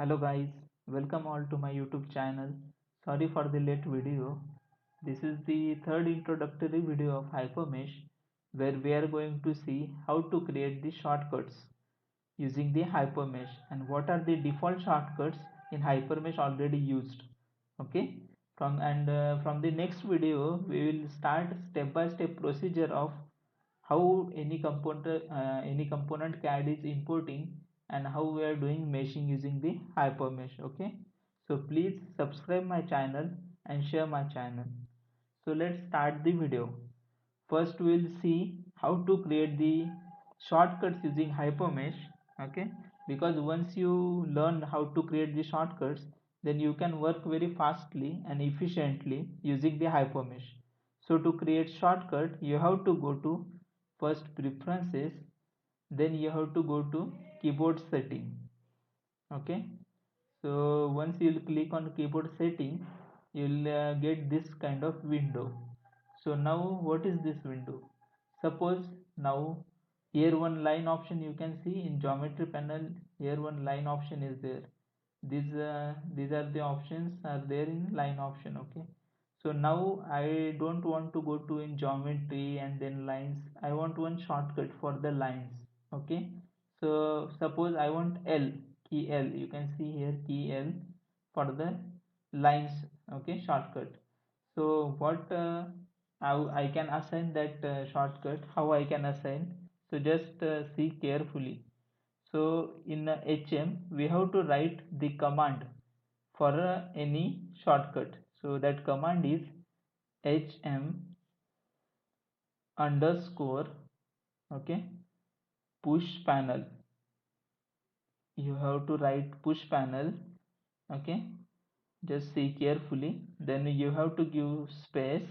Hello guys, welcome all to my YouTube channel. Sorry for the late video. This is the third introductory video of Hypermesh where we are going to see how to create the shortcuts using the Hypermesh and what are the default shortcuts in Hypermesh already used. Okay, from the next video we will start step by step procedure of how any component CAD is importing and how we are doing meshing using the hypermesh. Okay, so please subscribe my channel and share my channel. So let's start the video. First we'll see how to create the shortcuts using hypermesh. Okay, because once you learn how to create the shortcuts, then you can work very fastly and efficiently using the hypermesh. So to create shortcut you have to go to first preferences, then you have to go to keyboard setting. Okay, so once you'll click on keyboard setting, you'll get this kind of window. So now what is this window? Suppose now here one line option you can see in geometry panel. Here one line option is there. These are the options are there in line option. Okay, so now I don't want to go to in geometry and then lines. I want one shortcut for the lines. Okay, so suppose I want L, key L. You can see here key L for the lines. Okay, shortcut. So what how I can assign that shortcut, how I can assign? So just see carefully. So in HM we have to write the command for any shortcut. So that command is HM underscore, okay, push panel. You have to write push panel. Okay, just see carefully. Then you have to give space,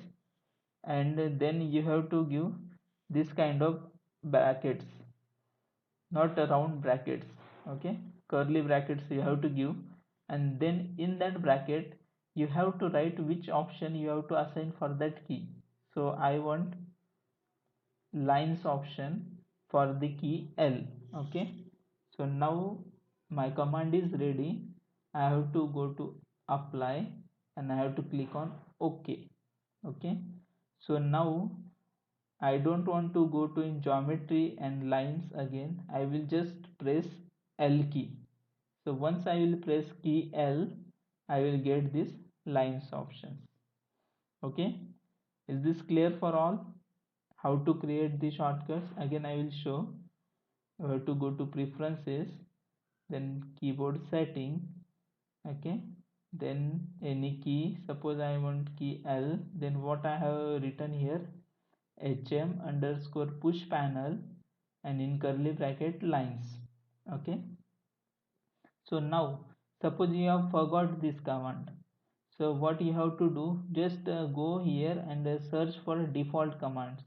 and then you have to give this kind of brackets, not round brackets. Okay, curly brackets you have to give, and then in that bracket you have to write which option you have to assign for that key. So I want lines option for the key L. Okay, so now my command is ready. I have to go to apply and I have to click on OK. Okay, so now I don't want to go to in geometry and lines again. I will just press L key. So once I will press key L, I will get this lines options. Okay, is this clear for all? How to create the shortcuts again I will show. You have to go to preferences, then keyboard setting. Okay, then any key. Suppose I want key L, then what I have written here, HM underscore push panel, and in curly bracket lines. Okay, so now suppose you have forgot this command. So what you have to do, just go here and search for default commands.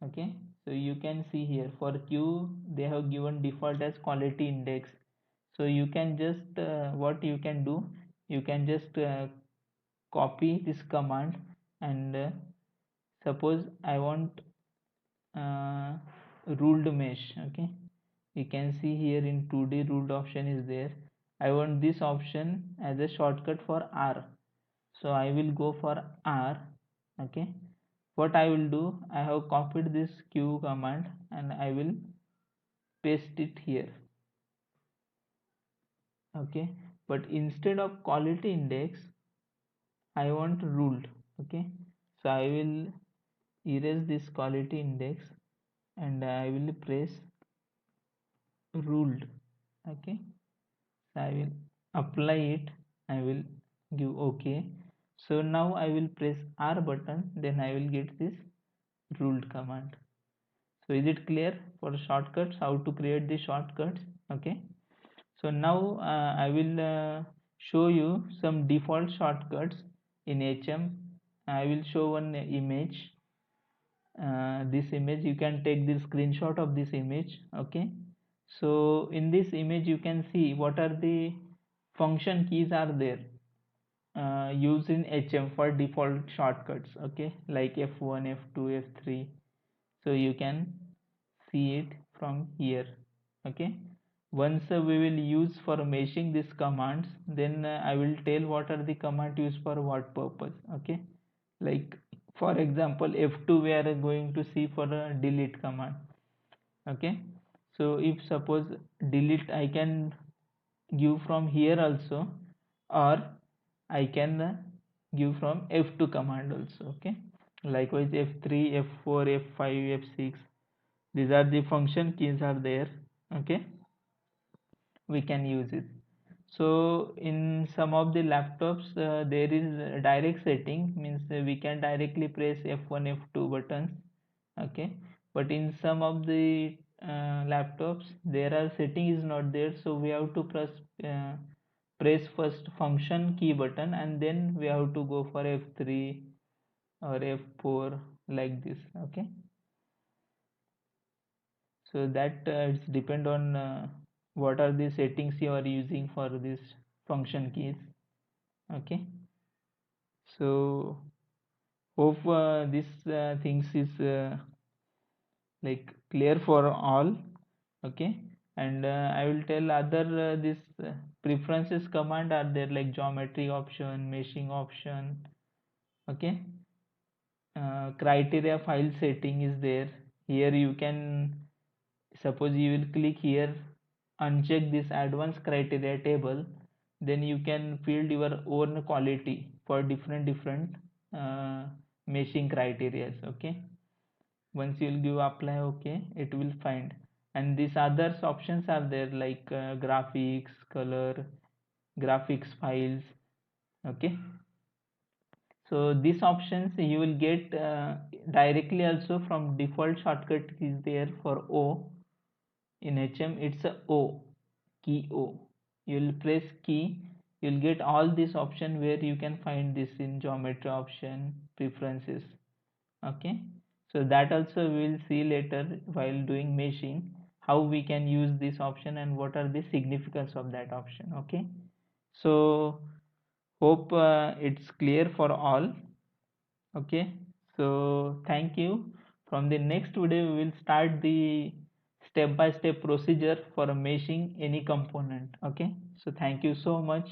Okay, so you can see here for Q they have given default as quality index. So you can just what you can do, you can just copy this command, and suppose I want uh, ruled mesh. Okay, you can see here in 2D ruled option is there. I want this option as a shortcut for R, so I will go for R. Okay, what I will do, I have copied this Q command and I will paste it here. Okay, but instead of quality index I want ruled. Okay, so I will erase this quality index and I will press ruled. Okay, so I will apply it. I will give OK. So now I will press R button, then I will get this ruled command. So is it clear for shortcuts, how to create the shortcuts? Okay, so now I will show you some default shortcuts in HM. I will show one image. This image you can take the screenshot of this image. Okay, so in this image you can see what are the function keys are there used in HM for default shortcuts. Okay, like F1, F2, F3. So you can see it from here. Okay, Once we will use for meshing these commands, then I will tell what are the command used for what purpose. Okay, like for example F2 we are going to see for a delete command. Okay, so if suppose delete I can give from here also, or I can give from F2 command also. Okay, likewise F3, F4, F5, F6, these are the function keys are there. Okay, we can use it. So in some of the laptops there is a direct setting, means we can directly press F1 F2 buttons. Okay, but in some of the laptops there are setting is not there, so we have to press first function key button and then we have to go for F3 or F4 like this. Okay, so that it's depend on what are the settings you are using for this function keys. Okay, so hope this things is like clear for all. Okay, and I will tell other this preferences command are there, like geometry option, meshing option. Okay, criteria file setting is there. Here you can, suppose you will click here, uncheck this advanced criteria table, then you can fill your own quality for different uh, meshing criteria. Okay, once you'll give apply, okay, it will find. And these others options are there, like graphics, color, graphics files. Okay, so these options you will get directly also from default shortcut is there for O. In HM it's a O, key O. You'll press key, you'll get all these option where you can find this in geometry option, preferences. Okay, so that also we will see later while doing meshing, how we can use this option and what are the significance of that option. Okay, so hope it's clear for all. Okay, so thank you. From the next video we will start the step by step procedure for meshing any component. Okay, so thank you so much.